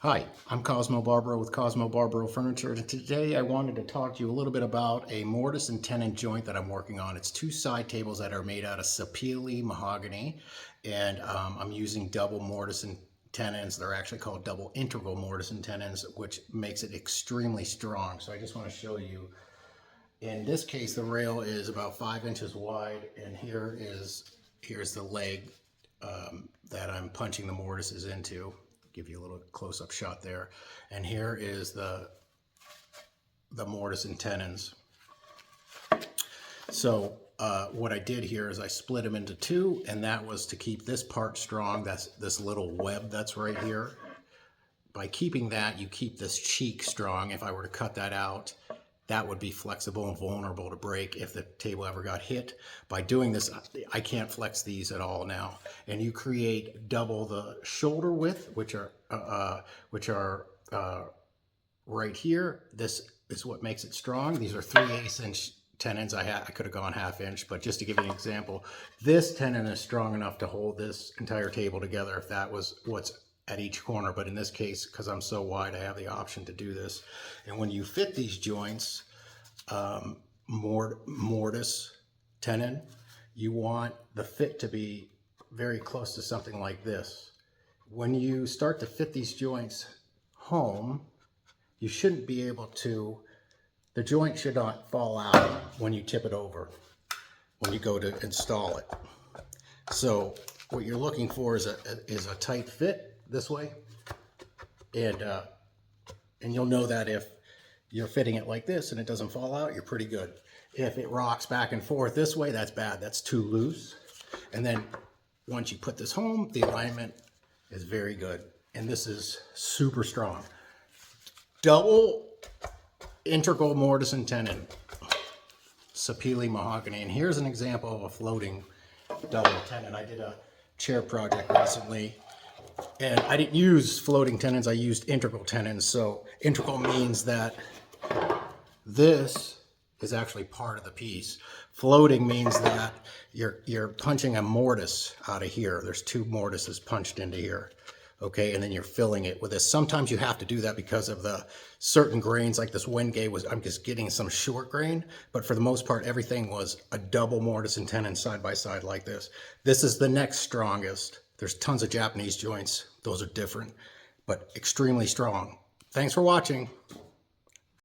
Hi, I'm Cosmo Barbaro with Cosmo Barbaro Furniture, and today I wanted to talk to you a little bit about a mortise and tenon joint that I'm working on. It's two side tables that are made out of Sapele mahogany, and I'm using double mortise and tenons. They're actually called double integral mortise and tenons, which makes it extremely strong. So I just want to show you. In this case, the rail is about 5 inches wide, and here's the leg that I'm punching the mortises into. Give you a little close-up shot there. And here is the mortise and tenons. So what I did here is I split them into two, and that was to keep this part strong. That's this little web that's right here. By keeping that, you keep this cheek strong. If I were to cut that out, that would be flexible and vulnerable to break if the table ever got hit. By doing this, I can't flex these at all now. And you create double the shoulder width, which are right here. This is what makes it strong. These are 3/8 inch tenons. I could have gone 1/2 inch, but just to give you an example, this tenon is strong enough to hold this entire table together if that was what's at each corner. But in this case, because I'm so wide, I have the option to do this. And when you fit these joints, mortise, tenon, you want the fit to be very close to something like this. When you start to fit these joints home, you shouldn't be able to, the joint should not fall out when you tip it over, when you go to install it. So what you're looking for is a tight fit this way, and you'll know that if you're fitting it like this and it doesn't fall out, you're pretty good. If it rocks back and forth this way, that's bad. That's too loose. And then once you put this home, the alignment is very good. And this is super strong. Double integral mortise and tenon, Sapele mahogany. And here's an example of a floating double tenon. I did a chair project recently, and I didn't use floating tenons, I used integral tenons. So integral means that this is actually part of the piece. Floating means that you're punching a mortise out of here. There's two mortises punched into here. Okay, and then you're filling it with this. Sometimes you have to do that because of the certain grains, like this wenge was, I'm just getting some short grain, but for the most part, everything was a double mortise and tenon side by side like this. This is the next strongest. There's tons of Japanese joints. Those are different, but extremely strong. Thanks for watching.